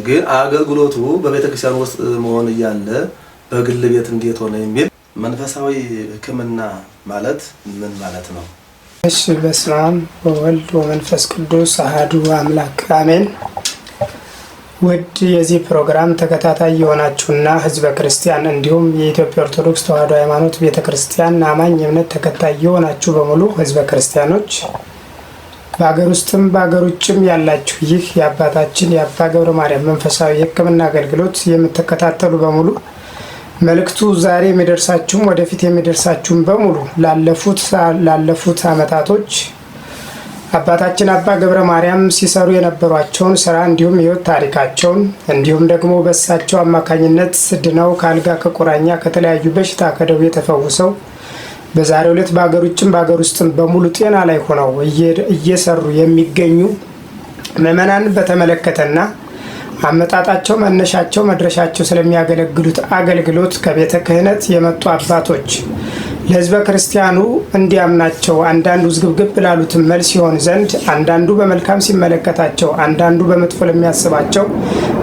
ግን አገልግሎቱ በቤተክርስቲያን ውስጥ መሆን እያለ በግል ቤት እንዴት ሆነ የሚል መንፈሳዊ ሕክምና ማለት ምን ማለት ነው? እሺ፣ በስመ አብ ወወልድ ወመንፈስ ቅዱስ አሐዱ አምላክ አሜን። ውድ የዚህ ፕሮግራም ተከታታይ የሆናችሁና ህዝበ ክርስቲያን እንዲሁም የኢትዮጵያ ኦርቶዶክስ ተዋሕዶ ሃይማኖት ቤተክርስቲያን አማኝ እምነት ተከታይ የሆናችሁ በሙሉ ህዝበ ክርስቲያኖች በአገር ውስጥም በአገር ውጭም ያላችሁ ይህ የአባታችን የአባ ገብረ ማርያም መንፈሳዊ የሕክምና አገልግሎት የምትከታተሉ በሙሉ መልእክቱ ዛሬ የሚደርሳችሁም ወደፊት የሚደርሳችሁም በሙሉ ላለፉት ዓመታቶች አባታችን አባ ገብረ ማርያም ሲሰሩ የነበሯቸውን ስራ እንዲሁም የህይወት ታሪካቸውን እንዲሁም ደግሞ በእሳቸው አማካኝነት ድነው ከአልጋ ከቁራኛ ከተለያዩ በሽታ ከደዌ ተፈውሰው በዛሬው ዕለት በአገር ውጭም በአገር ውስጥም በሙሉ ጤና ላይ ሆነው እየሰሩ የሚገኙ ምዕመናን በተመለከተና አመጣጣቸው መነሻቸው መድረሻቸው ስለሚያገለግሉት አገልግሎት ከቤተ ክህነት የመጡ አባቶች ለህዝበ ክርስቲያኑ እንዲያምናቸው አንዳንዱ ዝግብግብ ላሉት መልስ ይሆን ዘንድ አንዳንዱ በመልካም ሲመለከታቸው አንዳንዱ በመጥፎ ለሚያስባቸው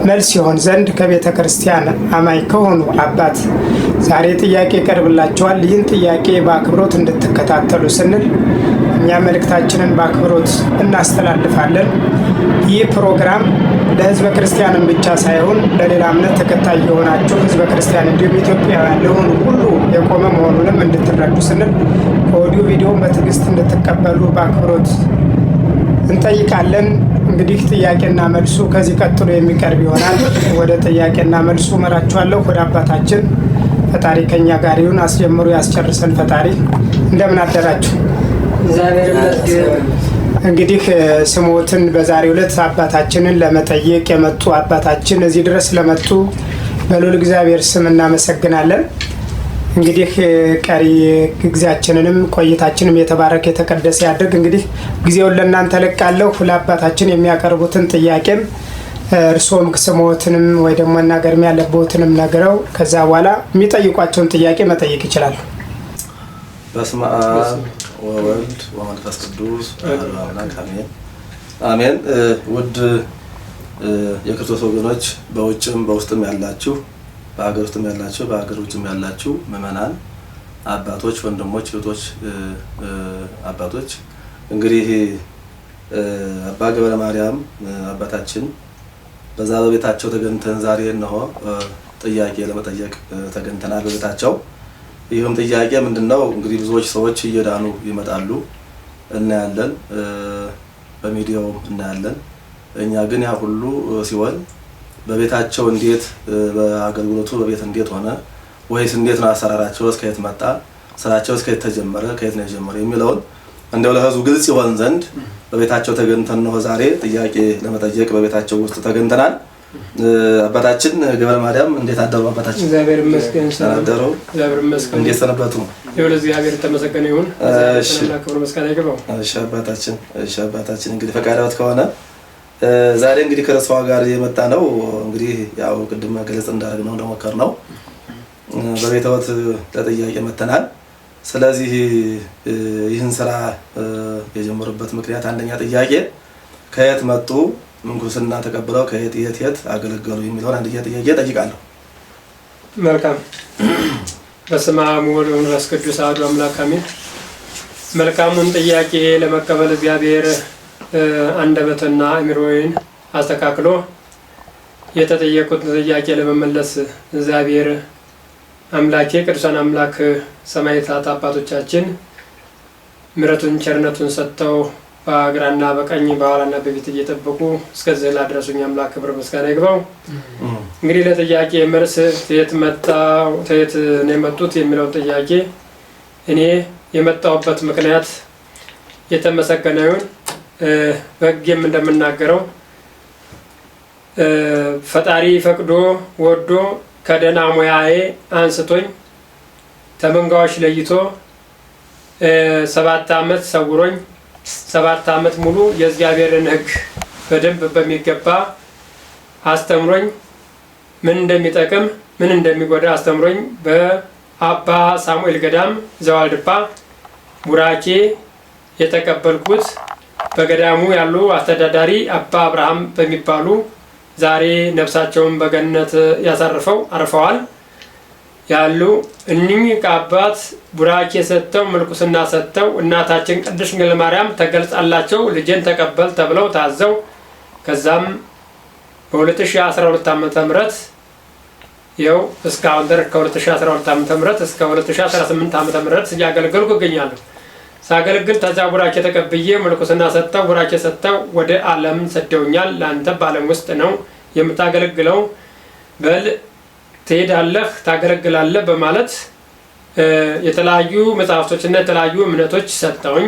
መልስ ይሆን ዘንድ ከቤተ ክርስቲያን አማኝ ከሆኑ አባት ዛሬ ጥያቄ ይቀርብላቸዋል። ይህን ጥያቄ በአክብሮት እንድትከታተሉ ስንል እኛ መልእክታችንን በአክብሮት እናስተላልፋለን። ይህ ፕሮግራም ለህዝበ ክርስቲያንን ብቻ ሳይሆን ለሌላ እምነት ተከታይ የሆናችሁ ህዝበ ክርስቲያን እንዲሁም ኢትዮጵያውያን ለሆኑ ሁሉ የቆመ መሆኑንም እንድትረዱ ስንል ከኦዲዮ ቪዲዮን በትዕግስት እንድትቀበሉ በአክብሮት እንጠይቃለን። እንግዲህ ጥያቄና መልሱ ከዚህ ቀጥሎ የሚቀርብ ይሆናል። ወደ ጥያቄና መልሱ መራችኋለሁ። ወደ አባታችን ፈጣሪ ከኛ ጋር ይሁን። አስጀምሩ ያስጨርሰን ፈጣሪ። እንደምን አደራችሁ? እግዚአብሔር ይመስገን። እንግዲህ ስሞትን በዛሬው ዕለት አባታችንን ለመጠየቅ የመጡ አባታችን እዚህ ድረስ ለመጡ በልዑል እግዚአብሔር ስም እናመሰግናለን። እንግዲህ ቀሪ ጊዜያችንንም ቆይታችንም የተባረከ የተቀደሰ ያድርግ። እንግዲህ ጊዜውን ለእናንተ ለቃለሁ። ለአባታችን የሚያቀርቡትን ጥያቄም እርስዎም ስሞትንም ወይ ደግሞ መናገርም ያለብዎትንም ነግረው ከዛ በኋላ የሚጠይቋቸውን ጥያቄ መጠየቅ ይችላሉ። በስመ አብ ወወልድ ወመንፈስ ቅዱስ አሐዱ አምላክ አሜን አሜን። ውድ የክርስቶስ ወገኖች በውጭም በውስጥም ያላችሁ በሀገር ውስጥም ያላችሁ በሀገር ውጭም ያላችሁ ምዕመናን አባቶች፣ ወንድሞች፣ እህቶች፣ አባቶች እንግዲህ አባ ገብረ ማርያም አባታችን በዛ በቤታቸው ተገኝተን ዛሬ እነሆ ጥያቄ ለመጠየቅ ተገኝተናል በቤታቸው። ይህም ጥያቄ ምንድነው? እንግዲህ ብዙዎች ሰዎች እየዳኑ ይመጣሉ እናያለን፣ በሚዲያው እናያለን። እኛ ግን ያ ሁሉ ሲሆን በቤታቸው እንዴት በአገልግሎቱ በቤት እንዴት ሆነ ወይስ እንዴት ነው አሰራራቸው? እስከየት መጣ? ስራቸው እስከየት ተጀመረ? ከየት ነው የጀመረው የሚለውን እንደው ለህዝቡ ግልጽ ይሆን ዘንድ በቤታቸው ተገኝተን ነው ዛሬ ጥያቄ ለመጠየቅ በቤታቸው ውስጥ ተገኝተናል። አባታችን ገብረ ማርያም እንዴት አደሩ? አባታችን እግዚአብሔር ይመስገን። አደሩ? እግዚአብሔር ይመስገን። እንዴት ሰነበቱ? ይሁን እግዚአብሔር ተመሰገነ ይሁን። እሺ ክብር ምስጋና ይግባው። እሺ አባታችን እንግዲህ ፈቃዳዎት ከሆነ ዛሬ እንግዲህ ከረሷ ጋር የመጣ ነው። እንግዲህ ያው ቅድም ገለጽ እንዳደረግነው እንደሞከርነው በቤተወት ለጥያቄ መተናል። ስለዚህ ይህን ስራ የጀመሩበት ምክንያት አንደኛ ጥያቄ ከየት መጡ፣ ምንኩስና ተቀብለው ከየት የት አገለገሉ የሚለውን አንደኛ ጥያቄ ጠይቃለሁ። መልካም። በስመ አብ ወወልድ ወመንፈስ ቅዱስ አሐዱ አምላክ አሜን። መልካሙን ጥያቄ ለመቀበል እግዚአብሔር አንደበትና አእምሮዬን አስተካክሎ የተጠየቁትን ጥያቄ ለመመለስ እግዚአብሔር አምላኬ ቅዱሳን አምላክ ሰማዕታት አባቶቻችን ምሕረቱን ቸርነቱን ሰጥተው በግራና በቀኝ በኋላና በፊት እየጠበቁ እስከዚህ ላደረሱኝ አምላክ ክብር ምስጋና ይግባው። እንግዲህ ለጥያቄ መልስ ከየት ነው የመጡት የሚለውን ጥያቄ እኔ የመጣሁበት ምክንያት የተመሰገነ ይሁን። በሕግም እንደምናገረው ፈጣሪ ፈቅዶ ወዶ ከደህና ሙያዬ አንስቶኝ ተመንጋዎች ለይቶ 7 ዓመት ሰውሮኝ 7 ዓመት ሙሉ የእግዚአብሔርን ሕግ በደንብ በሚገባ አስተምሮኝ ምን እንደሚጠቅም ምን እንደሚጎዳ አስተምሮኝ በአባ ሳሙኤል ገዳም ዘዋልድባ ቡራኬ የተቀበልኩት በገዳሙ ያሉ አስተዳዳሪ አባ አብርሃም በሚባሉ ዛሬ ነፍሳቸውን በገነት ያሳርፈው አርፈዋል ያሉ እኒህ አባት ቡራኬ ሰጥተው ምልኩስና ሰጥተው እናታችን ቅድስት ድንግል ማርያም ተገልጻላቸው ልጄን ተቀበል ተብለው ታዘው ከዛም በ2012 ዓ.ም ይኸው እስካሁን ድረስ ከ2012 ዓ.ም እስከ 2018 ዓ.ም እያገለገልኩ እገኛለሁ። ሳገለግል ተዛ ቡራኬ ተቀብዬ ምልኩስና ሰጥተው ቡራኬ ሰጥተው ወደ ዓለም ሰደውኛል። ለአንተ በዓለም ውስጥ ነው የምታገለግለው፣ በል ትሄዳለህ ታገለግላለህ በማለት የተለያዩ መጽሐፍቶችና የተለያዩ እምነቶች ሰጠውኝ።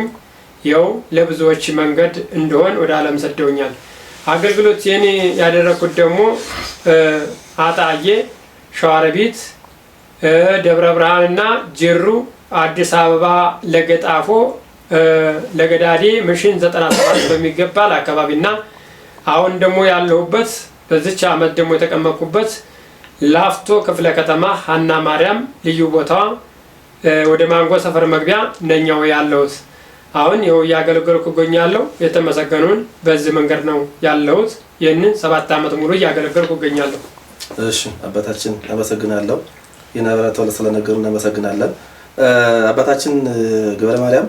ይኸው ለብዙዎች መንገድ እንደሆን ወደ ዓለም ሰደውኛል። አገልግሎት የኔ ያደረኩት ደግሞ አጣዬ፣ ሸዋሮቢት፣ ደብረ ብርሃንና ጅሩ፣ አዲስ አበባ ለገጣፎ፣ ለገዳዲ ምሽን 97 በሚገባል አካባቢና አሁን ደግሞ ያለሁበት በዚች ዓመት ደግሞ የተቀመጥኩበት ላፍቶ ክፍለ ከተማ ሀና ማርያም ልዩ ቦታዋ ወደ ማንጎ ሰፈር መግቢያ ነኛው ያለሁት። አሁን ይኸው እያገለገልኩ እገኛለሁ። የተመሰገኑን በዚህ መንገድ ነው ያለሁት። ይህንን 7 ዓመት ሙሉ እያገለገልኩ እገኛለሁ። እሺ አባታችን አመሰግናለሁ። የናብራቶ ስለነገሩ እናመሰግናለን። አባታችን ገብረ ማርያም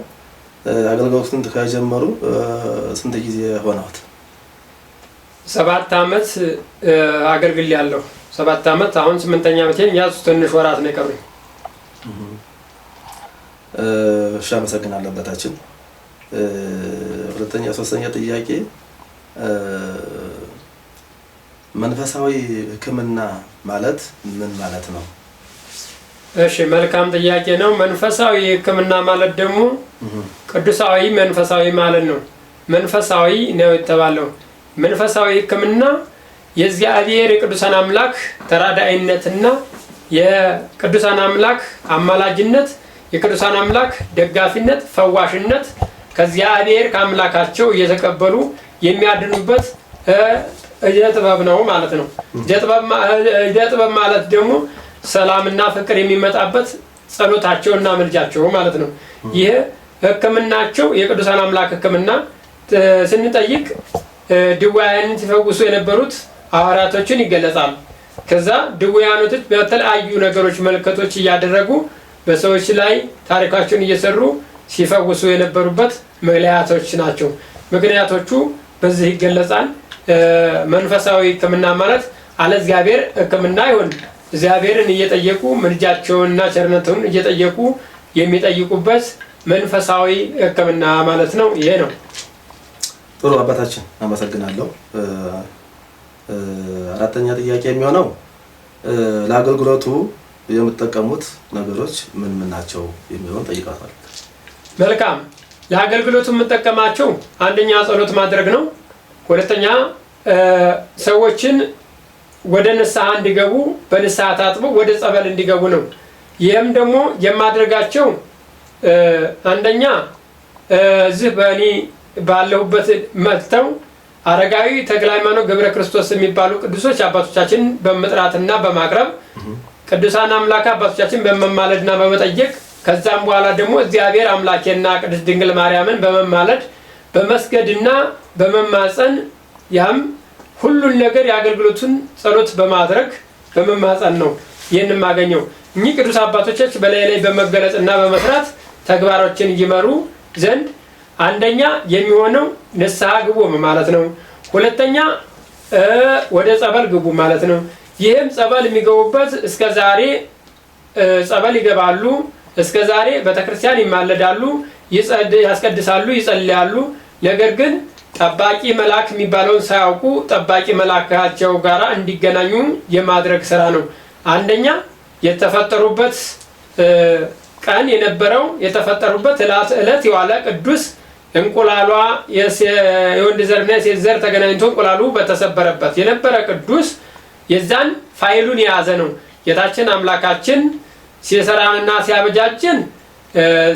አገልግሎቱን ከጀመሩ ስንት ጊዜ ሆነዎት? 7 ዓመት አገልግያለሁ። 7 ዓመት አሁን 8ኛ ዓመቴን ያዙ። ትንሽ ወራት ነው የቀሩኝ። እሺ አመሰግናለሁ አባታችን። ሁለተኛ ሶስተኛ ጥያቄ መንፈሳዊ ሕክምና ማለት ምን ማለት ነው? እሺ መልካም ጥያቄ ነው። መንፈሳዊ ሕክምና ማለት ደግሞ ቅዱሳዊ መንፈሳዊ ማለት ነው። መንፈሳዊ ነው የተባለው መንፈሳዊ ሕክምና የእግዚአብሔር የቅዱሳን አምላክ ተራዳኢነትና የቅዱሳን አምላክ አማላጅነት፣ የቅዱሳን አምላክ ደጋፊነት፣ ፈዋሽነት ከእግዚአብሔር ከአምላካቸው እየተቀበሉ የሚያድኑበት እደ ጥበብ ነው ማለት ነው። እደ ጥበብ ማለት ደግሞ ሰላምና ፍቅር የሚመጣበት ጸሎታቸውና ምልጃቸው ማለት ነው። ይሄ ሕክምናቸው የቅዱሳን አምላክ ሕክምና ስንጠይቅ ድውያንን ሲፈውሱ የነበሩት ሐዋርያቶችን ይገለጻሉ። ከዛ ድውያኖች በተለያዩ ነገሮች መልከቶች እያደረጉ በሰዎች ላይ ታሪካቸውን እየሰሩ ሲፈውሱ የነበሩበት ምክንያቶች ናቸው። ምክንያቶቹ በዚህ ይገለጻል። መንፈሳዊ ሕክምና ማለት አለ እግዚአብሔር ሕክምና ይሁን እግዚአብሔርን እየጠየቁ ምልጃቸውንና ቸርነቱን እየጠየቁ የሚጠይቁበት መንፈሳዊ ሕክምና ማለት ነው። ይሄ ነው። ጥሩ አባታችን አመሰግናለሁ። አራተኛ ጥያቄ የሚሆነው ለአገልግሎቱ የምትጠቀሙት ነገሮች ምን ምን ናቸው የሚለውን ጠይቃታል። መልካም። ለአገልግሎቱ የምጠቀማቸው አንደኛ ጸሎት ማድረግ ነው። ሁለተኛ ሰዎችን ወደ ንስሐ እንዲገቡ በንስሐ ታጥበው ወደ ጸበል እንዲገቡ ነው። ይህም ደግሞ የማድረጋቸው አንደኛ እዚህ በእኔ ባለሁበት መጥተው አረጋዊ ተክለ ሃይማኖት ገብረ ክርስቶስ የሚባሉ ቅዱሶች አባቶቻችን በመጥራትና በማቅረብ ቅዱሳን አምላክ አባቶቻችን በመማለድና በመጠየቅ ከዛም በኋላ ደግሞ እግዚአብሔር አምላኬና ቅድስት ድንግል ማርያምን በመማለድ በመስገድና በመማፀን ያም ሁሉን ነገር የአገልግሎቱን ጸሎት በማድረግ በመማፀን ነው ይህን የማገኘው። እኚህ ቅዱስ አባቶቻችን በላይ ላይ በመገለጽና በመስራት ተግባሮችን ይመሩ ዘንድ አንደኛ የሚሆነው ንስሐ ግቡ ማለት ነው። ሁለተኛ ወደ ጸበል ግቡ ማለት ነው። ይህም ጸበል የሚገቡበት እስከ ዛሬ ጸበል ይገባሉ፣ እስከ ዛሬ ቤተክርስቲያን ይማለዳሉ፣ ያስቀድሳሉ፣ ይጸልያሉ። ነገር ግን ጠባቂ መልአክ የሚባለውን ሳያውቁ ጠባቂ መልአካቸው ጋር እንዲገናኙ የማድረግ ስራ ነው። አንደኛ የተፈጠሩበት ቀን የነበረው የተፈጠሩበት ዕለት የዋለ ቅዱስ እንቁላሏ የወንድ ዘርና የሴት ዘር ተገናኝቶ እንቁላሉ በተሰበረበት የነበረ ቅዱስ የዛን ፋይሉን የያዘ ነው። ጌታችን አምላካችን ሲሰራንና ሲያበጃጅን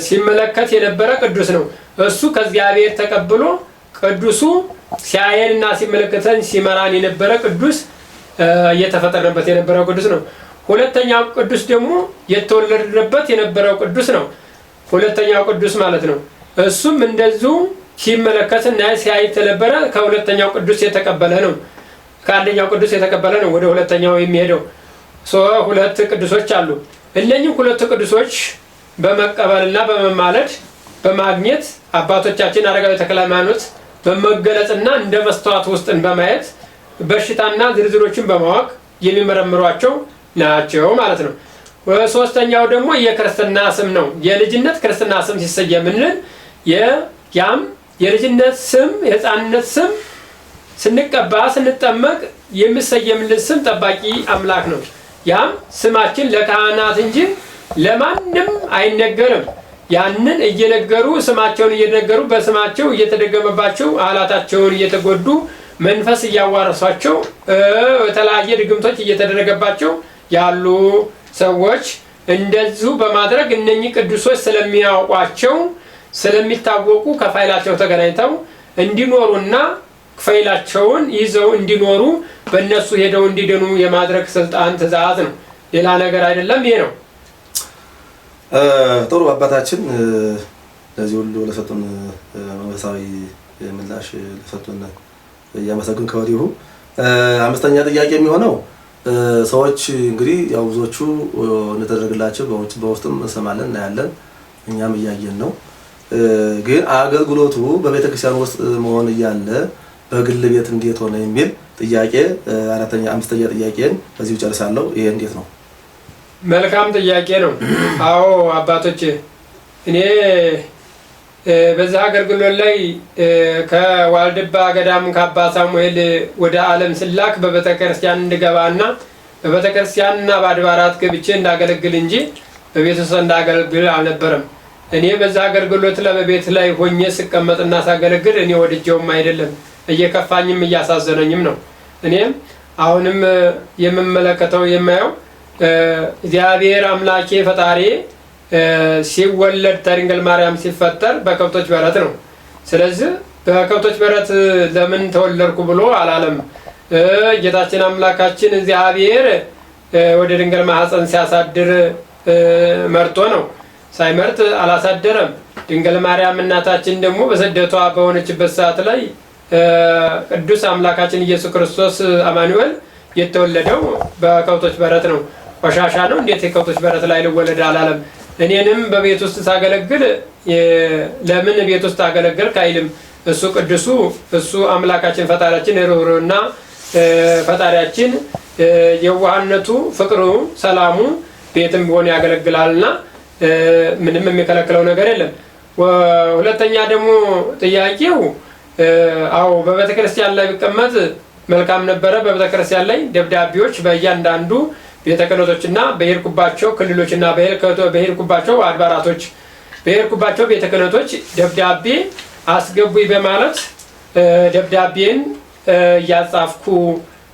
ሲመለከት የነበረ ቅዱስ ነው። እሱ ከእግዚአብሔር ተቀብሎ ቅዱሱ ሲያየንና ሲመለከተን ሲመራን የነበረ ቅዱስ እየተፈጠረበት የነበረው ቅዱስ ነው። ሁለተኛው ቅዱስ ደግሞ የተወለደበት የነበረው ቅዱስ ነው። ሁለተኛው ቅዱስ ማለት ነው። እሱም እንደዚሁ ሲመለከትና ሲያይ ተነበረ ከሁለተኛው ቅዱስ የተቀበለ ነው። ከአንደኛው ቅዱስ የተቀበለ ነው ወደ ሁለተኛው የሚሄደው። ሁለት ቅዱሶች አሉ። እነኚህ ሁለት ቅዱሶች በመቀበልና በመማለድ በማግኘት አባቶቻችን አረጋዊ ተክለ ሃይማኖት በመገለጽና እንደ መስተዋት ውስጥን በማየት በሽታና ዝርዝሮችን በማወቅ የሚመረምሯቸው ናቸው ማለት ነው። ሶስተኛው ደግሞ የክርስትና ስም ነው። የልጅነት ክርስትና ስም ሲሰየምልን ያም የልጅነት ስም የሕፃንነት ስም ስንቀባ ስንጠመቅ የሚሰየምልን ስም ጠባቂ አምላክ ነው። ያም ስማችን ለካህናት እንጂ ለማንም አይነገርም። ያንን እየነገሩ ስማቸውን እየነገሩ በስማቸው እየተደገመባቸው አላታቸውን እየተጎዱ መንፈስ እያዋረሷቸው የተለያየ ድግምቶች እየተደረገባቸው ያሉ ሰዎች እንደዚሁ በማድረግ እነኚህ ቅዱሶች ስለሚያውቋቸው ስለሚታወቁ ከፋይላቸው ተገናኝተው እንዲኖሩና ፋይላቸውን ይዘው እንዲኖሩ በእነሱ ሄደው እንዲድኑ የማድረግ ስልጣን ትእዛዝ ነው። ሌላ ነገር አይደለም። ይሄ ነው። ጥሩ አባታችን ለዚህ ሁሉ ለሰጡን መንፈሳዊ ምላሽ ለሰጡን እያመሰግን ከወዲሁ አምስተኛ ጥያቄ የሚሆነው ሰዎች እንግዲህ ያው ብዙዎቹ እንደተደረገላቸው በውስጥም እንሰማለን እናያለን፣ እኛም እያየን ነው። ግን አገልግሎቱ በቤተክርስቲያን ውስጥ መሆን እያለ በግል ቤት እንዴት ሆነ የሚል ጥያቄ አምስተኛ ጥያቄን በዚሁ ጨርሳለሁ። ይሄ እንዴት ነው? መልካም ጥያቄ ነው። አዎ አባቶች፣ እኔ በዛ አገልግሎት ላይ ከዋልድባ ገዳም ከአባ ሳሙኤል ወደ ዓለም ስላክ በቤተክርስቲያን እንድገባና በቤተክርስቲያንና በአድባራት ገብቼ እንዳገለግል እንጂ በቤት ውስጥ እንዳገለግል አልነበረም። እኔ በዛ አገልግሎት ለበቤት ላይ ሆኜ ስቀመጥና ሳገለግል እኔ ወድጄውም አይደለም፣ እየከፋኝም እያሳዘነኝም ነው። እኔም አሁንም የምመለከተው የማየው እግዚአብሔር አምላኬ ፈጣሪ ሲወለድ ከድንግል ማርያም ሲፈጠር በከብቶች በረት ነው። ስለዚህ በከብቶች በረት ለምን ተወለድኩ ብሎ አላለም። ጌታችን አምላካችን እግዚአብሔር ወደ ድንግል ማኅፀን ሲያሳድር መርጦ ነው። ሳይመርጥ አላሳደረም። ድንግል ማርያም እናታችን ደግሞ በስደቷ በሆነችበት ሰዓት ላይ ቅዱስ አምላካችን ኢየሱስ ክርስቶስ አማኑኤል የተወለደው በከብቶች በረት ነው። ቆሻሻ ነው እንዴት የከብቶች በረት ላይ ልወለድ አላለም። እኔንም በቤት ውስጥ ሳገለግል ለምን ቤት ውስጥ አገለግልክ አይልም። እሱ ቅዱሱ እሱ አምላካችን ፈጣሪያችን ርኅሩህና ፈጣሪያችን የዋህነቱ ፍቅሩ ሰላሙ ቤትም ቢሆን ያገለግላልና ምንም የሚከለክለው ነገር የለም። ሁለተኛ ደግሞ ጥያቄው አዎ በቤተክርስቲያን ላይ ቢቀመጥ መልካም ነበረ። በቤተክርስቲያን ላይ ደብዳቤዎች በእያንዳንዱ ቤተ ክህነቶችና በሄድኩባቸው ክልሎችና በሄድኩባቸው አድባራቶች በሄድኩባቸው ቤተ ክህነቶች ደብዳቤ አስገቡኝ በማለት ደብዳቤን እያጻፍኩ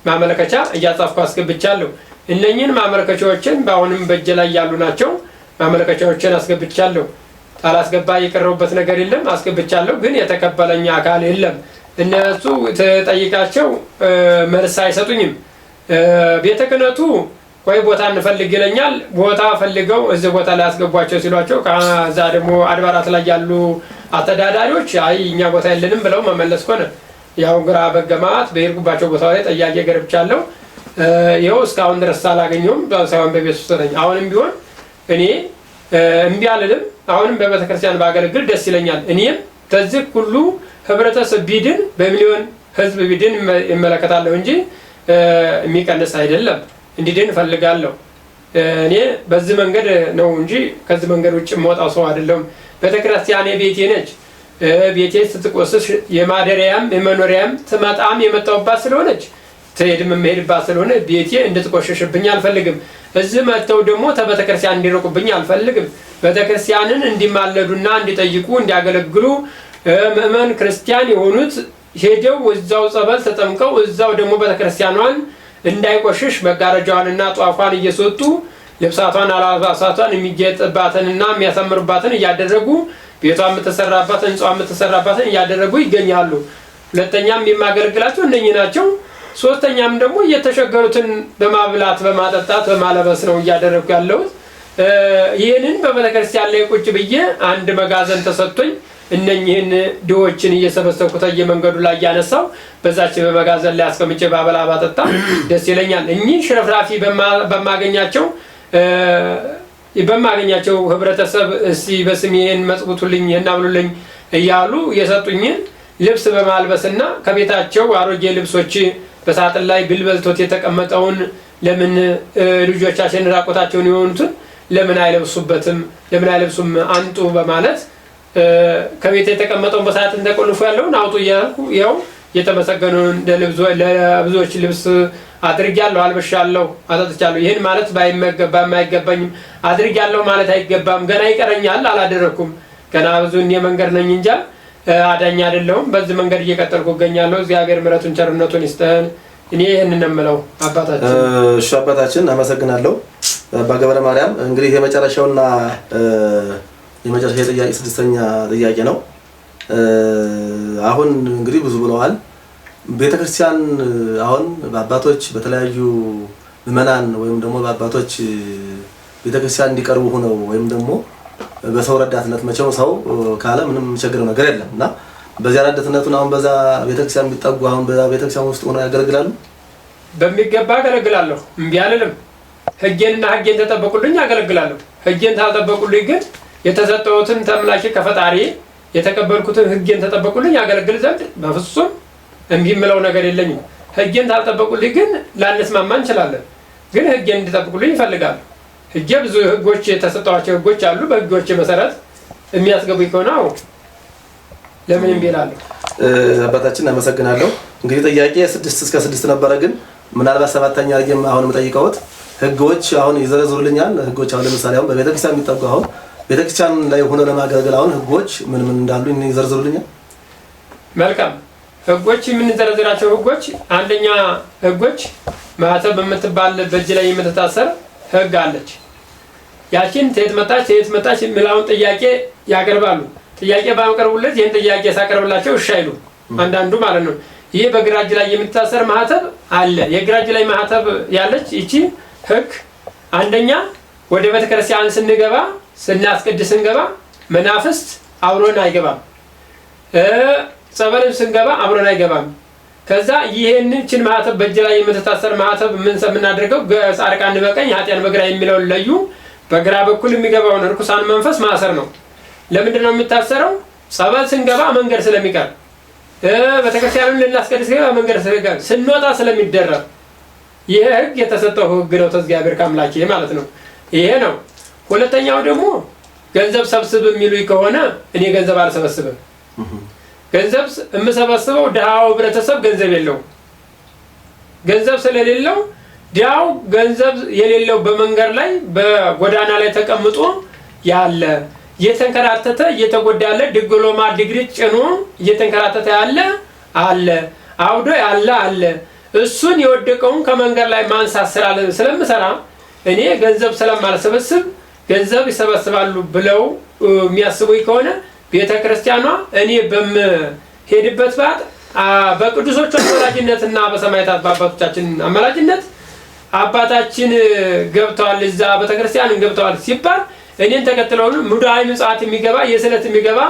ማመልከቻ እያጻፍኩ አስገብቻለሁ። እነኚህን ማመልከቻዎችን በአሁንም በእጄ ላይ ያሉ ናቸው። ማመልከቻዎችን አስገብቻለሁ። አላስገባ የቀረቡበት ነገር የለም። አስገብቻለሁ፣ ግን የተቀበለኝ አካል የለም። እነሱ ተጠይቃቸው መልስ አይሰጡኝም። ቤተ ክህነቱ ወይ ቦታ እንፈልግ ይለኛል። ቦታ ፈልገው እዚህ ቦታ ላይ አስገቧቸው ሲሏቸው ከዛ ደግሞ አድባራት ላይ ያሉ አስተዳዳሪዎች አይ እኛ ቦታ የለንም ብለው መመለስ ሆነ። ያው ግራ በገማት በሄድኩባቸው ቦታ ላይ ጠያቄ ገርብቻለሁ። ይኸው እስካሁን ድረስ አላገኘሁም። ሳይሆን በቤት ውስጥ ነኝ። አሁንም ቢሆን እኔ እምቢ አልልም። አሁንም በቤተክርስቲያን ባገለግል ደስ ይለኛል። እኔም ከዚህ ሁሉ ህብረተሰብ ቢድን በሚሊዮን ህዝብ ቢድን ይመለከታለሁ እንጂ የሚቀንስ አይደለም። እንዲድን እፈልጋለሁ። እኔ በዚህ መንገድ ነው እንጂ ከዚህ መንገድ ውጭ የምወጣው ሰው አይደለም። ቤተክርስቲያኔ ቤቴ ነች። ቤቴ ስትቆስስ የማደሪያም የመኖሪያም ትመጣም የመጣውባት ስለሆነች ትሄድም የምሄድባት ስለሆነ ቤቴ እንድትቆሸሽብኝ አልፈልግም። እዚህ መጥተው ደግሞ ተቤተክርስቲያን እንዲርቁብኝ አልፈልግም። ቤተክርስቲያንን እንዲማለዱና እንዲጠይቁ እንዲያገለግሉ ምእመን ክርስቲያን የሆኑት ሄደው እዛው ጸበል ተጠምቀው እዛው ደግሞ ቤተክርስቲያኗን እንዳይቆሽሽ መጋረጃዋንና ጧፏን እየሰጡ ልብሳቷን አልባሳቷን የሚጌጥባትንና የሚያሳምርባትን እያደረጉ ቤቷ የምትሰራባት ህንጻዋ የምትሰራባትን እያደረጉ ይገኛሉ። ሁለተኛም የማገለግላቸው እነኚህ ናቸው። ሶስተኛም ደግሞ እየተሸገሩትን በማብላት በማጠጣት በማለበስ ነው እያደረጉ ያለሁት። ይህንን በቤተክርስቲያን ላይ ቁጭ ብዬ አንድ መጋዘን ተሰጥቶኝ እነኚህን ድሆችን እየሰበሰብኩት የመንገዱ ላይ እያነሳው በዛች በመጋዘን ላይ አስቀምጬ ባበላ ባጠጣ ደስ ይለኛል። እኚህ ሽረፍራፊ በማገኛቸው ህብረተሰብ እስቲ በስሜን መጽውቱልኝ እናብሉልኝ እያሉ የሰጡኝን ልብስ በማልበስና ከቤታቸው አሮጌ ልብሶች በሳጥን ላይ ብልበልቶት የተቀመጠውን ለምን ልጆቻችን ራቆታቸውን የሆኑትን ለምን አይለብሱበትም? ለምን አይለብሱም? አንጡ በማለት ከቤት የተቀመጠውን በሳጥን ተቆልፎ ያለውን አውጡ እያልኩ ያው የተመሰገነውን ለብዙዎች ልብስ አድርጊያለሁ፣ አልብሻለሁ፣ አጠጥቻለሁ። ይህን ማለት ባይገባኝም አድርጊያለሁ ማለት አይገባም። ገና ይቀረኛል፣ አላደረኩም። ገና ብዙ መንገድ ነኝ እንጃ አዳኝ አይደለሁም። በዚህ መንገድ እየቀጠልኩ እገኛለሁ። እግዚአብሔር ምሕረቱን ቸርነቱን ይስጠን። እኔ ይህንን የምለው አባታችን። እሺ አባታችን አመሰግናለሁ። አባ ገብረ ማርያም እንግዲህ የመጨረሻውና የመጨረሻ ጥያቄ ስድስተኛ ጥያቄ ነው። አሁን እንግዲህ ብዙ ብለዋል። ቤተክርስቲያን አሁን በአባቶች በተለያዩ ምዕመናን ወይም ደግሞ በአባቶች ቤተክርስቲያን እንዲቀርቡ ሆነው ወይም ደግሞ በሰው ረዳትነት መቼም ሰው ካለ ምንም የሚቸግረው ነገር የለም እና በዚያ ረዳትነቱን አሁን በዛ ቤተክርስቲያን የሚጠጉ አሁን በዛ ቤተክርስቲያን ውስጥ ሆነው ያገለግላሉ። በሚገባ አገለግላለሁ። እምቢ አልልም። ሕጌንና ሕጌን ተጠበቁልኝ አገለግላለሁ። ሕጌን ታልጠበቁልኝ ግን የተሰጠሁትን ተምላኪ ከፈጣሪ የተቀበልኩትን ሕጌን ተጠበቁልኝ አገለግል ዘንድ በፍጹም እምቢ የምለው ነገር የለኝም። ሕጌን ታልጠበቁልኝ ግን ላንስማማ እንችላለን። ግን ሕጌን እንዲጠብቁልኝ ይፈልጋሉ። ሕጌ ብዙ ሕጎች የተሰጠዋቸው ሕጎች አሉ። በሕጎች መሰረት የሚያስገቡኝ ከሆነ አዎ ለምን እምቢ እላለሁ። አባታችን አመሰግናለሁ። እንግዲህ ጥያቄ 6 እስከ 6 ነበረ፣ ግን ምናልባት 7ኛ አርገም አሁን የምጠይቀውት ሕጎች አሁን ይዘረዝሩልኛል። ሕጎች አሁን ለምሳሌ አሁን በቤተክርስቲያን የሚጠጉ አሁን ቤተክርስቲያን ላይ ሆኖ ለማገልገል አሁን ሕጎች ምን እንዳሉ ይዘርዝሩልኛል። መልካም ሕጎች የምንዘረዝራቸው ሕጎች አንደኛ ሕጎች ማህተብ በምትባል በእጅ ላይ የምትታሰር ሕግ አለች። ያቺን ተየት መጣች የሚለውን ጥያቄ ያቀርባሉ። ጥያቄ ባቀርቡለት ይህን ጥያቄ ሳቀርብላቸው እሺ አይሉ አንዳንዱ ማለት ነው። ይሄ በግራ እጅ ላይ የምትታሰር ማህተብ አለ። የግራ እጅ ላይ ማህተብ ያለች ይቺ ሕግ አንደኛ ወደ ቤተክርስቲያን ስንገባ ስናስቀድስ ስንገባ መናፍስት አብሮን አይገባም። ጸበልም ስንገባ አብሮን አይገባም። ከዛ ይሄንን ማህተብ በእጅ ላይ የምትታሰር ማህተብ ምን ሰምናደርገው ጻድቃን በቀኝ ኃጢያን በግራ የሚለውን ለዩ። በግራ በኩል የሚገባውን ርኩሳን መንፈስ ማሰር ነው። ለምንድን ነው የሚታሰረው? ጸበል ስንገባ መንገድ ስለሚቀር፣ ቤተክርስቲያኑን ልናስቀድስ ገባ መንገድ ስለሚቀር፣ ስንወጣ ስለሚደረብ ይሄ ሕግ የተሰጠው ሕግ ነው ከእግዚአብሔር ከአምላኬ ማለት ነው። ይሄ ነው። ሁለተኛው ደግሞ ገንዘብ ሰብስብ የሚሉኝ ከሆነ እኔ ገንዘብ አልሰበስብም። ገንዘብ የምሰበስበው ድሃው ህብረተሰብ ገንዘብ የለውም። ገንዘብ ስለሌለው ድሃው ገንዘብ የሌለው በመንገድ ላይ በጎዳና ላይ ተቀምጦ ያለ እየተንከራተተ እየተጎዳ ያለ ዲፕሎማ ዲግሪ ጭኖ እየተንከራተተ ያለ አለ፣ አውዶ ያለ አለ። እሱን የወደቀውን ከመንገድ ላይ ማንሳት ስለምሰራ እኔ ገንዘብ ስለማልሰበስብ ገንዘብ ይሰበስባሉ ብለው የሚያስቡኝ ከሆነ ቤተክርስቲያኗ እኔ በምሄድበት ባት በቅዱሶቹ አማላጅነትና በሰማዕታት በአባቶቻችን አማላጅነት አባታችን ገብተዋል፣ እዛ ቤተክርስቲያን ገብተዋል ሲባል እኔን ተከትለው ሙዳይ ምጽአት የሚገባ የስለት የሚገባ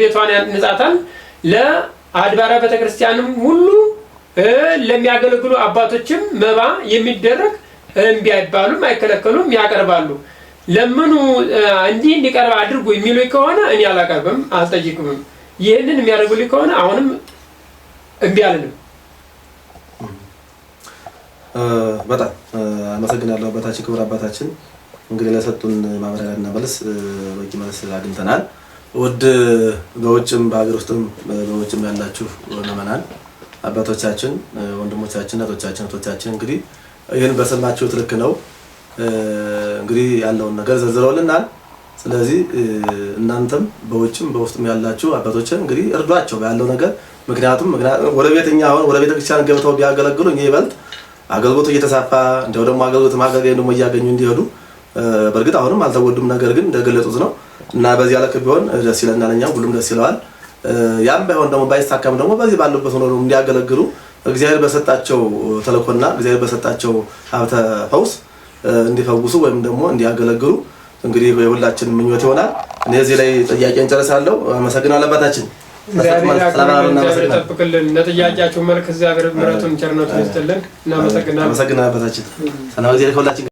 ቤቷን ያንጻታል። ለአድባራ ቤተክርስቲያንም ሁሉ ለሚያገለግሉ አባቶችም መባ የሚደረግ እምቢ አይባሉም፣ አይከለከሉም፣ ያቀርባሉ። ለምኑ እንዲህ እንዲቀርብ አድርጉ የሚሉኝ ከሆነ እኔ አላቀርብም፣ አልጠይቅም። ይህንን የሚያደርጉልኝ ከሆነ አሁንም እምቢ አልልም። በጣም አመሰግናለሁ አባታችን፣ ክቡር አባታችን። እንግዲህ ለሰጡን ማብራሪያና መልስ በቂ መልስ አግኝተናል። ውድ በውጭም በሀገር ውስጥም በውጭም ያላችሁ ምዕመናን አባቶቻችን፣ ወንድሞቻችን፣ እህቶቻችን እንግዲህ ይህን በሰማችሁት ልክ ነው እንግዲህ ያለውን ነገር ዘርዝረውልናል። ስለዚህ እናንተም በውጭም በውስጥም ያላችሁ አባቶች እንግዲህ እርዷቸው ያለው ነገር። ምክንያቱም ወደ ቤተክርስቲያን ገብተው ቢያገለግሉ እኛ ይበልጥ አገልግሎቱ እየተሳፋ እንደው ደግሞ አገልግሎት ማገልገል ደግሞ እያገኙ እንዲሄዱ በእርግጥ አሁንም አልተጎዱም፣ ነገር ግን እንደገለጹት ነው እና በዚህ ልክ ቢሆን ደስ ይለናል። እኛም ሁሉም ደስ ይለዋል። ያም ባይሆን ደግሞ ባይሳካም ደግሞ በዚህ ባሉበት ሆኖ እንዲያገለግሉ እግዚአብሔር በሰጣቸው ተልእኮና እግዚአብሔር በሰጣቸው ሀብተ ፈውስ እንዲፈውሱ ወይም ደግሞ እንዲያገለግሉ እንግዲህ የሁላችን ምኞት ይሆናል። እኔ እዚህ ላይ ጥያቄ እንጨርሳለሁ። አመሰግናለሁ አባታችን። እግዚአብሔር ይጠብቅልን። ለጥያቄያችሁ መልክ እግዚአብሔር ምሕረቱን ቸርነቱን ይስጥልን። እናመሰግናለን። አመሰግናለሁ አባታችን። ሰላም ጊዜ ለሁላችን።